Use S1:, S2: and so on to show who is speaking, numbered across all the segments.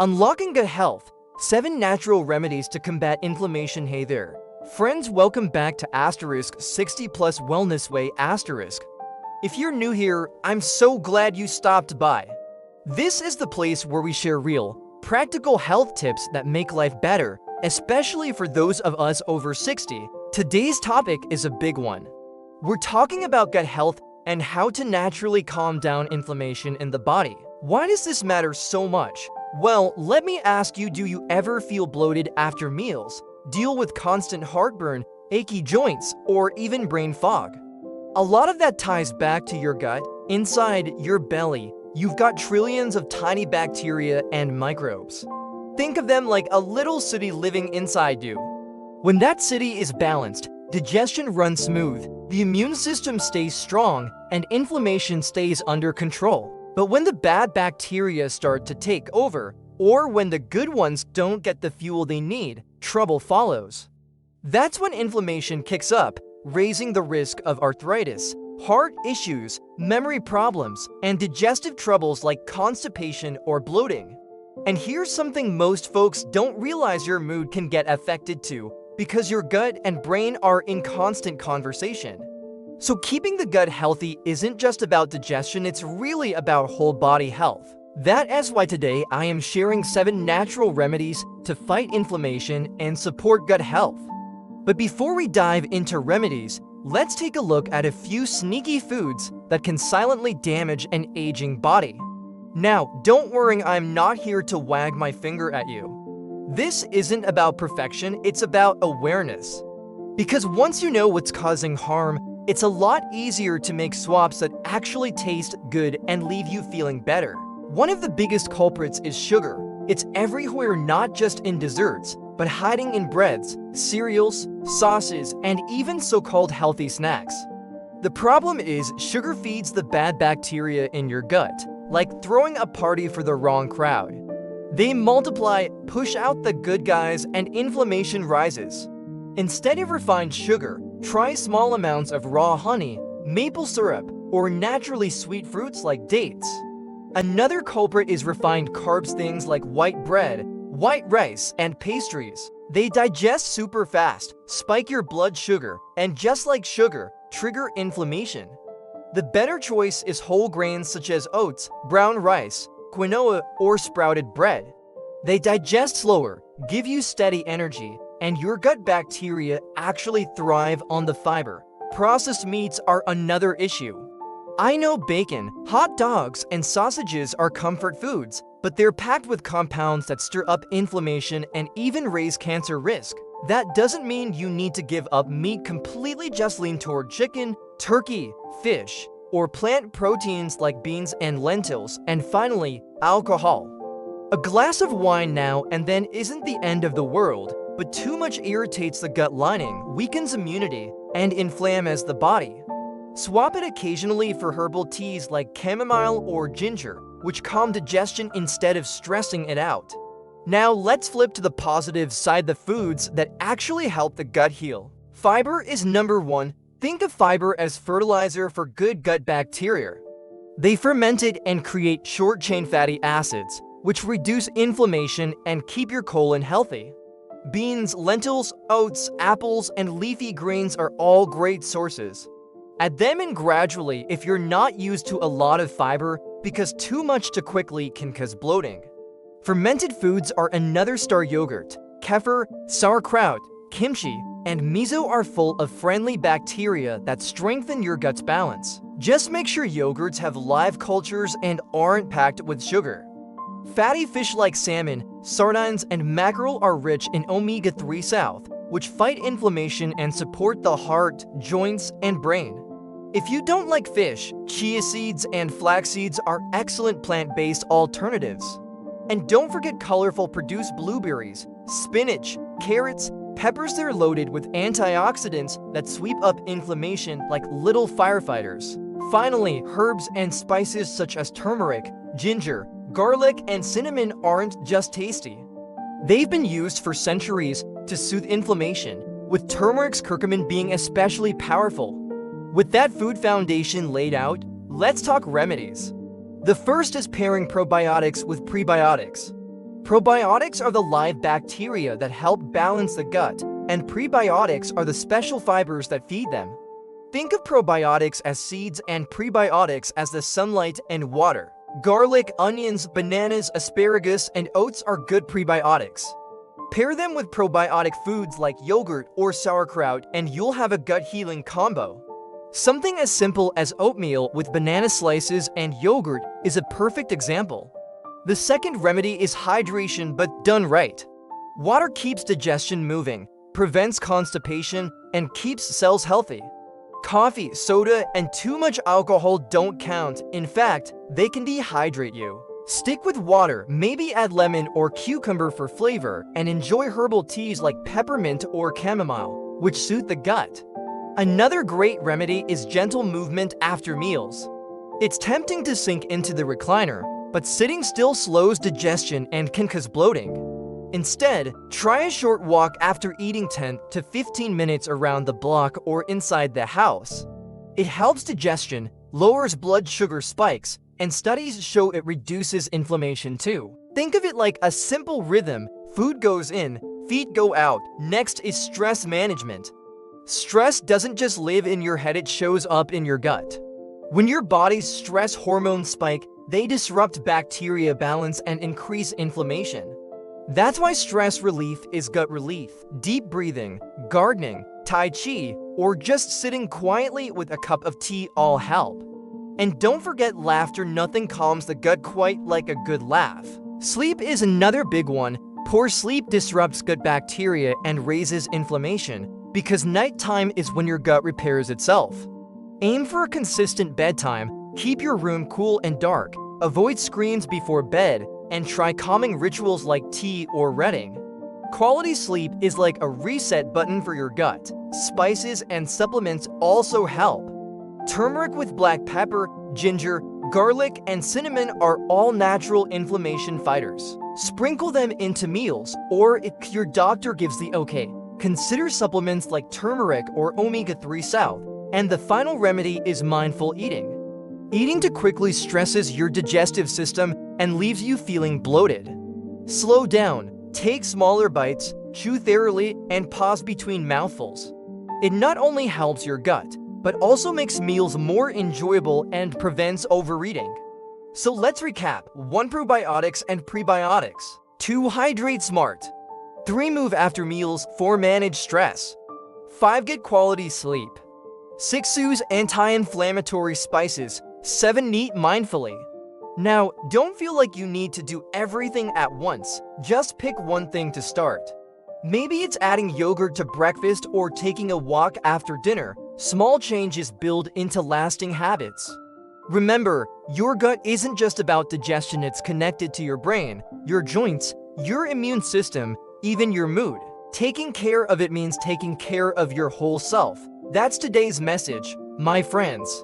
S1: Unlocking Gut Health, 7 Natural Remedies to Combat Inflammation. Hey there, friends, welcome back to *60 Plus Wellness Way*. If you're new here, I'm so glad you stopped by. This is the place where we share real, practical health tips that make life better, especially for those of us over 60. Today's topic is a big one. We're talking about gut health and how to naturally calm down inflammation in the body. Why does this matter so much? Well, let me ask you, do you ever feel bloated after meals, deal with constant heartburn, achy joints, or even brain fog? A lot of that ties back to your gut. Inside your belly, you've got trillions of tiny bacteria and microbes. Think of them like a little city living inside you. When that city is balanced, digestion runs smooth, the immune system stays strong, and inflammation stays under control. But when the bad bacteria start to take over, or when the good ones don't get the fuel they need, trouble follows. That's when inflammation kicks up, raising the risk of arthritis, heart issues, memory problems, and digestive troubles like constipation or bloating. And here's something most folks don't realize: your mood can get affected too, because your gut and brain are in constant conversation. So keeping the gut healthy isn't just about digestion, it's really about whole body health. That is why today I am sharing 7 natural remedies to fight inflammation and support gut health. But before we dive into remedies, let's take a look at a few sneaky foods that can silently damage an aging body. Now, don't worry, I'm not here to wag my finger at you. This isn't about perfection, it's about awareness. Because once you know what's causing harm, it's a lot easier to make swaps that actually taste good and leave you feeling better. One of the biggest culprits is sugar. It's everywhere, not just in desserts, but hiding in breads, cereals, sauces, and even so-called healthy snacks. The problem is, sugar feeds the bad bacteria in your gut, like throwing a party for the wrong crowd. They multiply, push out the good guys, and inflammation rises. Instead of refined sugar, try small amounts of raw honey, maple syrup, or naturally sweet fruits like dates. Another culprit is refined carbs, things like white bread, white rice, and pastries. They digest super fast, spike your blood sugar, and just like sugar, trigger inflammation. The better choice is whole grains such as oats, brown rice, quinoa, or sprouted bread. They digest slower, give you steady energy, and your gut bacteria actually thrive on the fiber. Processed meats are another issue. I know bacon, hot dogs, and sausages are comfort foods, but they're packed with compounds that stir up inflammation and even raise cancer risk. That doesn't mean you need to give up meat completely, just lean toward chicken, turkey, fish, or plant proteins like beans and lentils. And finally, alcohol. A glass of wine now and then isn't the end of the world, but too much irritates the gut lining, weakens immunity, and inflames the body. Swap it occasionally for herbal teas like chamomile or ginger, which calm digestion instead of stressing it out. Now let's flip to the positive side, the foods that actually help the gut heal. Fiber is number 1. Think of fiber as fertilizer for good gut bacteria. They ferment it and create short-chain fatty acids, which reduce inflammation and keep your colon healthy. Beans, lentils, oats, apples, and leafy greens are all great sources. Add them in gradually if you're not used to a lot of fiber, because too much too quickly can cause bloating. Fermented foods are another star. Yogurt, kefir, sauerkraut, kimchi, and miso are full of friendly bacteria that strengthen your gut's balance. Just make sure yogurts have live cultures and aren't packed with sugar. Fatty fish like salmon, sardines, and mackerel are rich in omega-3 south, which fight inflammation and support the heart, joints, and brain. If you don't like fish, chia seeds and flax seeds are excellent plant-based alternatives. And don't forget colorful produced blueberries, spinach, carrots, peppers. They're loaded with antioxidants that sweep up inflammation like little firefighters. Finally, herbs and spices such as turmeric, ginger, garlic, and cinnamon aren't just tasty. They've been used for centuries to soothe inflammation, with turmeric's curcumin being especially powerful. With that food foundation laid out, let's talk remedies. The first is pairing probiotics with prebiotics. Probiotics are the live bacteria that help balance the gut, and prebiotics are the special fibers that feed them. Think of probiotics as seeds and prebiotics as the sunlight and water. Garlic, onions, bananas, asparagus, and oats are good prebiotics. Pair them with probiotic foods like yogurt or sauerkraut and you'll have a gut healing combo. Something as simple as oatmeal with banana slices and yogurt is a perfect example. The second remedy is hydration, but done right. Water keeps digestion moving, prevents constipation, and keeps cells healthy. Coffee, soda, and too much alcohol don't count. In fact, they can dehydrate you. Stick with water, maybe add lemon or cucumber for flavor, and enjoy herbal teas like peppermint or chamomile, which suit the gut. Another great remedy is gentle movement after meals. It's tempting to sink into the recliner, but sitting still slows digestion and can cause bloating. Instead, try a short walk after eating 10 to 15 minutes around the block or inside the house. It helps digestion, lowers blood sugar spikes, and studies show it reduces inflammation too. Think of it like a simple rhythm: food goes in, feet go out. Next is stress management. Stress doesn't just live in your head, it shows up in your gut. When your body's stress hormones spike, they disrupt bacteria balance and increase inflammation. That's why stress relief is gut relief. Deep breathing, gardening, tai chi, or just sitting quietly with a cup of tea all help. And don't forget laughter. Nothing calms the gut quite like a good laugh. Sleep is another big one. Poor sleep disrupts gut bacteria and raises inflammation because nighttime is when your gut repairs itself. Aim for a consistent bedtime, keep your room cool and dark, avoid screens before bed, and try calming rituals like tea or reading. Quality sleep is like a reset button for your gut. Spices and supplements also help. Turmeric with black pepper, ginger, garlic, and cinnamon are all natural inflammation fighters. Sprinkle them into meals, or if your doctor gives the okay, consider supplements like turmeric or omega-3 salt. And the final remedy is mindful eating. Eating too quickly stresses your digestive system and leaves you feeling bloated. Slow down, take smaller bites, chew thoroughly, and pause between mouthfuls. It not only helps your gut, but also makes meals more enjoyable and prevents overeating. So let's recap. 1. Probiotics and prebiotics. 2. Hydrate smart. 3. Move after meals. 4. Manage stress. 5. Get quality sleep. 6. Use anti-inflammatory spices. 7. Eat mindfully. Now, don't feel like you need to do everything at once. Just pick one thing to start. Maybe it's adding yogurt to breakfast or taking a walk after dinner. Small changes build into lasting habits. Remember, your gut isn't just about digestion, it's connected to your brain, your joints, your immune system, even your mood. Taking care of it means taking care of your whole self. That's today's message, my friends.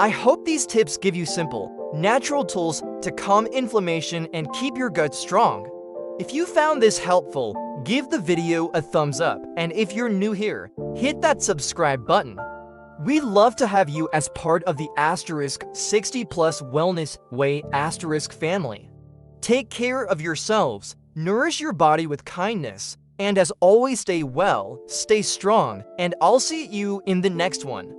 S1: I hope these tips give you simple, natural tools to calm inflammation and keep your gut strong. If you found this helpful, give the video a thumbs up, and if you're new here, hit that subscribe button. We'd love to have you as part of the *60+ Wellness Way family. Take care of yourselves, nourish your body with kindness, and as always, stay well, stay strong, and I'll see you in the next one.